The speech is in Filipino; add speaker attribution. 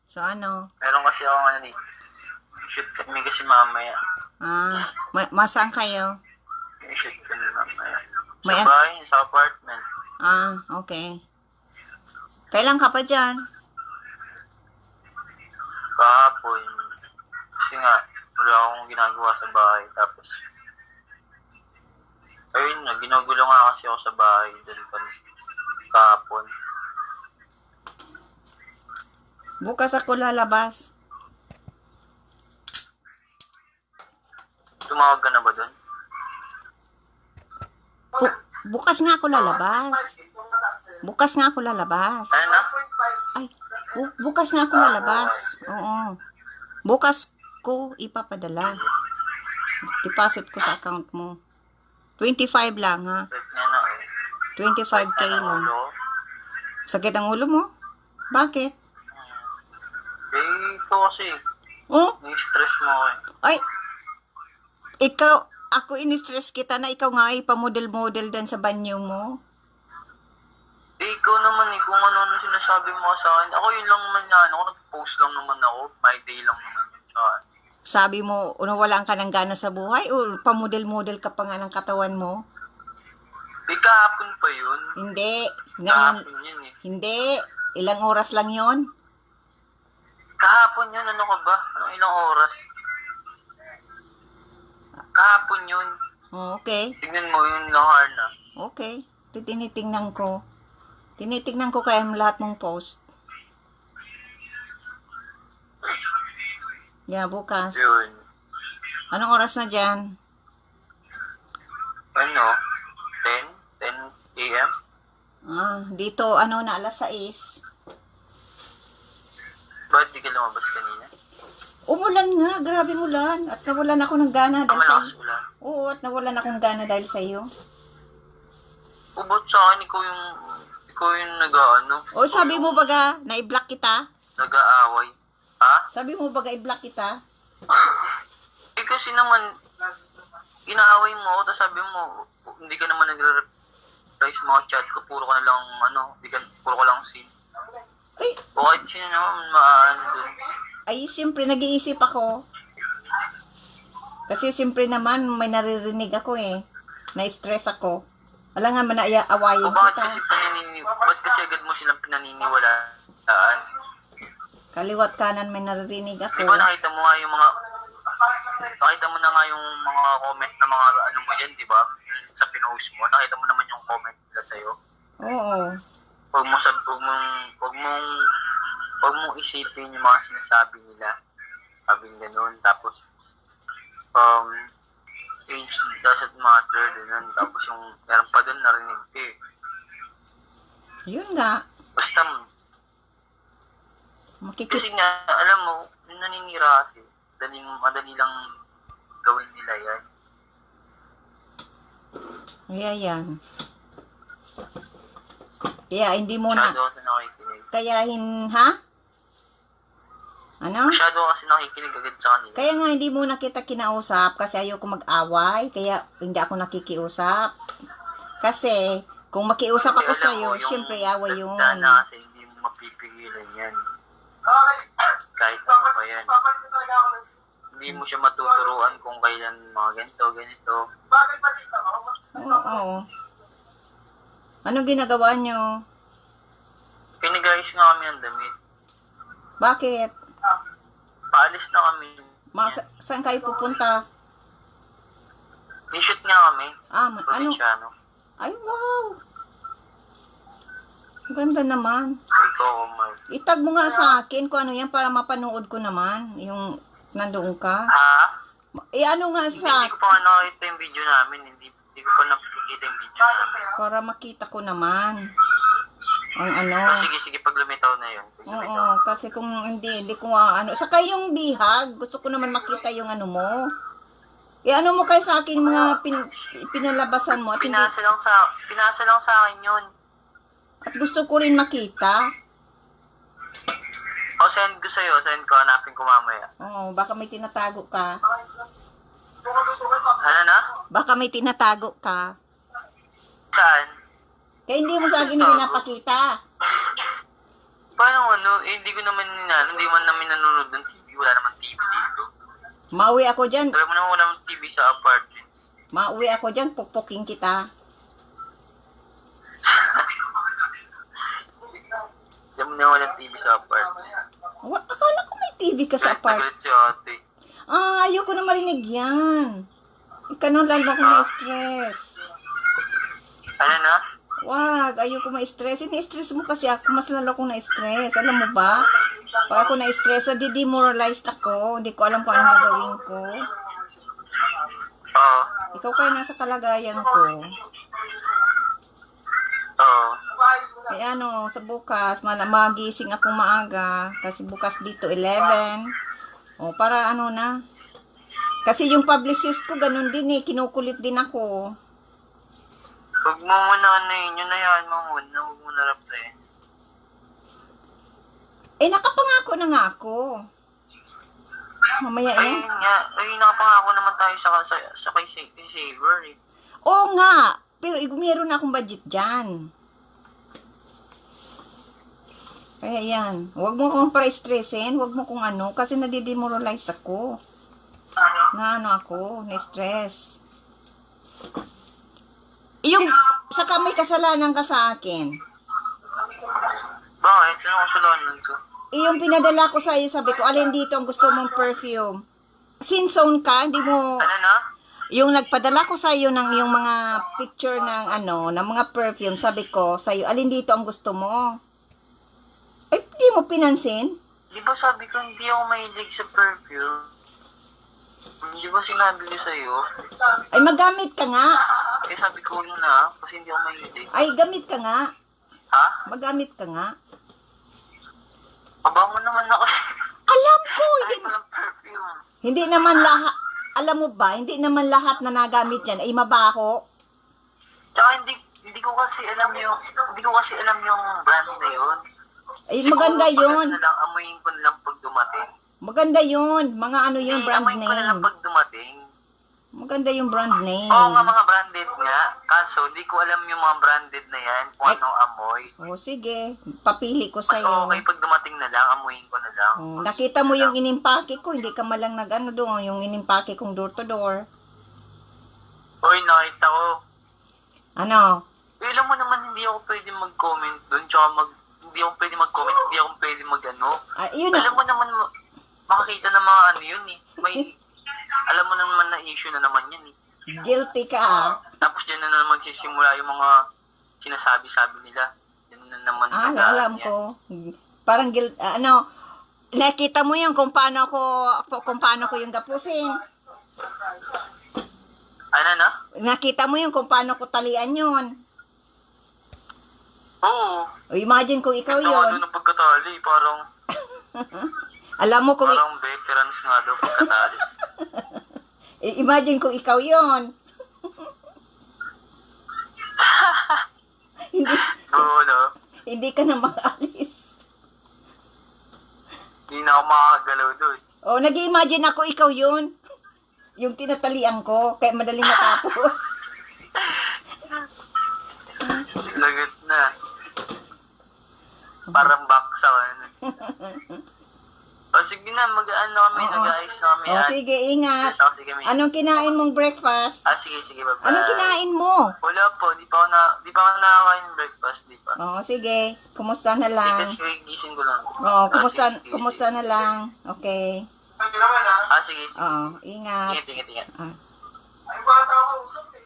Speaker 1: So, ano?
Speaker 2: Meron kasi ako shoot kami kasi mamaya.
Speaker 1: Masaan kayo?
Speaker 2: Shoot kami mamaya.
Speaker 1: May
Speaker 2: Sa bahay, sa apartment.
Speaker 1: Okay. Kailan ka pa dyan?
Speaker 2: Kahapon. Kasi nga, wala akong ginagawa sa bahay. Tapos, ayun na, ginugulo nga kasi ako sa bahay. Doon kahapon.
Speaker 1: Bukas ako lalabas.
Speaker 2: Tumawag ka na ba doon?
Speaker 1: Bukas nga ako lalabas. Bukas nga ako lalabas.
Speaker 2: Ano na?
Speaker 1: Ay, bukas nga ako lalabas. Oo. Bukas ko ipapadala. Deposit ko sa account mo. 25 lang, ha? 25K lang. Sakit ang ulo mo? Bakit?
Speaker 2: Ito kasi.
Speaker 1: Oh?
Speaker 2: May stress mo ako eh.
Speaker 1: Ay! Ako in-stress kita na ikaw nga ay pamodel-model dan sa banyo mo.
Speaker 2: Ikaw naman eh, kung ano sinasabi mo sa akin. Ako yun lang naman yan. Ako nag-post lang naman ako. My day lang naman yun sa akin.
Speaker 1: Sabi mo, nawalan ka ng gana sa buhay o pamodel-model ka pa nga ng katawan mo?
Speaker 2: Kahapon pa yun.
Speaker 1: Hindi. Ngayon,
Speaker 2: Kahapon yun eh.
Speaker 1: hindi. Ilang oras lang yon?
Speaker 2: Kahapon yun, ano ka ba? Anong ilang oras? Kahapon yun.
Speaker 1: Okay.
Speaker 2: Tingnan mo yun lang, Arna.
Speaker 1: Okay. Tinitingnan ko. Tinitingnan ko kaya lahat mong post. Yeah, bukas.
Speaker 2: Yun.
Speaker 1: Anong oras na dyan?
Speaker 2: Ano? 10 a.m.?
Speaker 1: Dito, na, alas 6.
Speaker 2: Bakit di ka lumabas kanina?
Speaker 1: Umulan nga, grabe ulan. At nawalan ako ng gana dahil
Speaker 2: Malakas
Speaker 1: sa'yo.
Speaker 2: ulan.
Speaker 1: Oo, at nawalan akong gana dahil sa'yo.
Speaker 2: Ubot sa akin, ikaw yung nag-ano.
Speaker 1: O, sabi mo baga, na-i-block kita?
Speaker 2: Nag-aaway. Ha?
Speaker 1: Sabi mo baga, i-block kita?
Speaker 2: Kasi naman, inaaway mo ako, tapos sabi mo, hindi ka naman nagre-reply sa mga chat ko, puro ka na lang, puro ka lang sin.
Speaker 1: Ay,
Speaker 2: O kahit sino naman, maano dun.
Speaker 1: ay, siyempre, nag-iisip ako. Kasi siyempre naman, may naririnig ako eh. Na-stress ako. Alam nga,
Speaker 2: O
Speaker 1: manaawayin
Speaker 2: bakit
Speaker 1: kita.
Speaker 2: ba't kasi agad mo silang pinaniniwalaan?
Speaker 1: Kaliwat kanan, may naririnig
Speaker 2: Di
Speaker 1: ako.
Speaker 2: ba nakita mo na nga yung mga comment na mga ano mo yan, di ba? Sa pinost mo, nakita mo naman yung comment nila sa'yo.
Speaker 1: Oo.
Speaker 2: Huwag mong isipin yung mga sinasabi nila. Sabi gano'n. Tapos, age doesn't matter. Ganun. Tapos yung, meron pa doon narinig ko eh.
Speaker 1: Yun nga.
Speaker 2: Basta, kasi nga, alam mo, naninira kasi. Madali lang gawin nila yan.
Speaker 1: Kaya yan. Kaya hindi mo na.
Speaker 2: Masyado kasi nakikinig.
Speaker 1: Kaya ha? Ano?
Speaker 2: Masyado kasi nakikinig agad sa kanila.
Speaker 1: Kaya nga hindi mo na kita kinausap kasi ayoko mag-away. Kaya hindi ako nakikiusap. Kasi kung makiusap ako
Speaker 2: Kasi
Speaker 1: sa
Speaker 2: alam
Speaker 1: iyo,
Speaker 2: mo, yung
Speaker 1: syempre away yun.
Speaker 2: tanda na kasi hindi mo mapipigilan yan. Kahit ano pa yan. Hindi mo siya matuturuan kung kailan mga ganito.
Speaker 1: Oo. Ano ginagawa nyo?
Speaker 2: Pinag-ayos nga kami ang damit.
Speaker 1: Bakit?
Speaker 2: Paalis na kami.
Speaker 1: Saan kayo pupunta?
Speaker 2: May shoot nga kami.
Speaker 1: Ano?
Speaker 2: Provinciano.
Speaker 1: Ay, wow! Ang ganda naman.
Speaker 2: Ikaw, Omar.
Speaker 1: Itag mo nga sa akin kung ano yan para mapanood ko naman. Yung nandoon ka.
Speaker 2: Ha?
Speaker 1: Ano nga
Speaker 2: Hindi
Speaker 1: sa
Speaker 2: ko pa nga nakita yung video namin. Hindi ko pa nakikita yung video namin.
Speaker 1: para makita ko naman. Ang ano.
Speaker 2: Sige, pag lumitaw na yun.
Speaker 1: Oo, kasi kung hindi ko saka yung bihag, gusto ko naman makita yung ano mo. Ano mo kay sa akin mga pinalabasan mo at hindi,
Speaker 2: Pinasa lang sa akin yun.
Speaker 1: at gusto ko rin makita.
Speaker 2: O, send ko sa'yo. Send ko, hanapin ko mamaya.
Speaker 1: Oo, baka may tinatago ka.
Speaker 2: Ano na?
Speaker 1: Baka may tinatago ka.
Speaker 2: Saan?
Speaker 1: Kaya hindi mo sa akin pinapakita.
Speaker 2: Paano ano? Eh, hindi ko naman hindi man namin nanonood ng TV. Wala naman TV dito.
Speaker 1: Mauwi ako dyan.
Speaker 2: Wala mo naman wala naman TV sa apartment.
Speaker 1: Mauwi ako dyan, pukpuking kita.
Speaker 2: Wala mo naman walang TV sa apartment.
Speaker 1: Akala ko may TV ka sa apart.
Speaker 2: Nagalit si ate.
Speaker 1: Ayoko na marinig yan. Ikaw na lalo ako na-stress.
Speaker 2: Ano na?
Speaker 1: Wag, ayoko ma-stress. Ini-stress mo kasi ako, mas lalo akong na-stress. Alam mo ba? Pag ako na-stress, demoralized ako. Hindi ko alam kung anong gagawin ko.
Speaker 2: Oo.
Speaker 1: Ikaw kaya nasa kalagayan ko.
Speaker 2: Oo.
Speaker 1: Kaya sa bukas, magising akong maaga. Kasi bukas dito, 11. O, para na. Kasi yung publicist ko, ganun din kinukulit din ako.
Speaker 2: Huwag mo muna yun na yan mo muna. Huwag mo na reply.
Speaker 1: Nakapangako na nga ako. Mamaya yan.
Speaker 2: Ayun nga. Nakapangako naman tayo sa kay Saver eh.
Speaker 1: Oo nga. Pero meron na akong budget dyan. Kaya yan. Huwag mo kong pa-stressin. Huwag mo kong kasi nadidemoralize ako. Na-stress. Yung, saka may kasalanan ka sa akin.
Speaker 2: Bakit? Ano kasalanan ko?
Speaker 1: Yung pinadala ko sa'yo, sabi ko, alin dito ang gusto mong perfume? Sinzone ka, hindi mo...
Speaker 2: Ano na?
Speaker 1: Yung nagpadala ko sa'yo ng yung mga picture ng ng mga perfume, sabi ko, sa'yo, alin dito ang gusto mo? Hindi mo pinansin?
Speaker 2: Di ba sabi ko, hindi ako mahilig sa perfume? Di ba sinabi ko sa'yo?
Speaker 1: Ay, magamit ka nga.
Speaker 2: Sabi ko na, kasi hindi ako mahilig.
Speaker 1: Ay, gamit ka nga.
Speaker 2: Ha?
Speaker 1: Magamit ka nga.
Speaker 2: Aba mo naman ako.
Speaker 1: Alam ko,
Speaker 2: Ay, walang perfume.
Speaker 1: hindi naman lahat, alam mo ba, hindi naman lahat na nagamit yan ay mabaho.
Speaker 2: Tsaka hindi ko kasi alam yung brand na yun.
Speaker 1: Ay, maganda yun.
Speaker 2: Amuyin ko na lang pag dumating.
Speaker 1: Maganda yun. Mga yun, brand
Speaker 2: Amuyin ko na lang
Speaker 1: name.
Speaker 2: pag dumating.
Speaker 1: Maganda yung brand name.
Speaker 2: Oo nga, mga branded nga. Kaso, di ko alam yung mga branded na yan, kung anong amoy.
Speaker 1: Sige, papili ko
Speaker 2: Mas
Speaker 1: sa'yo.
Speaker 2: okay pag dumating na lang, amuyin ko na lang.
Speaker 1: Nakita mo yung inimpake ko, hindi ka malang doon, yung inimpake kong door to door.
Speaker 2: Uy, nakita ko.
Speaker 1: Ano?
Speaker 2: Alam mo naman, hindi ako pwede mag-comment doon, tsaka hindi ako pwede mag-comment, hindi ako pwede mag-ano.
Speaker 1: Yun
Speaker 2: Alam mo naman, makakita ng mga yun eh. Alam mo naman na issue na naman yan eh.
Speaker 1: Guilty ka
Speaker 2: Tapos dyan na naman sisimula yung mga sinasabi-sabi nila. Yan na naman.
Speaker 1: alam ko. Parang nakita mo yung kung paano ko yung gapusin.
Speaker 2: Ano na?
Speaker 1: Nakita mo yung kung paano ko talian yun.
Speaker 2: Oo.
Speaker 1: Imagine kung ikaw
Speaker 2: Ito
Speaker 1: yun.
Speaker 2: nga doon ang pagkatali. Parang
Speaker 1: Alam mo kung
Speaker 2: veterans nga daw pagkatali.
Speaker 1: imagine kung ikaw yun.
Speaker 2: Oo, no?
Speaker 1: Hindi ka na makaalis.
Speaker 2: Hindi na ako makakagalaw doon.
Speaker 1: Nag-imagine ako ikaw yun. Yung tinatalian ko, kaya madaling matapos.
Speaker 2: Lagot na. Parang baksa. Sige na, mag-ano kami, nag-ayos na kami.
Speaker 1: Sige, ingat.
Speaker 2: Sige, may.
Speaker 1: Anong kinain mong breakfast?
Speaker 2: Sige, bye-bye.
Speaker 1: Anong kinain mo?
Speaker 2: Wala po, di pa ako nakakain ng breakfast, di pa.
Speaker 1: Sige. Kumusta na lang?
Speaker 2: Kasi gising ko lang. Sige.
Speaker 1: Kumusta na lang? Okay.
Speaker 2: Sige.
Speaker 1: Ingat.
Speaker 2: Ingat.
Speaker 3: Ay, bata ako, usap eh.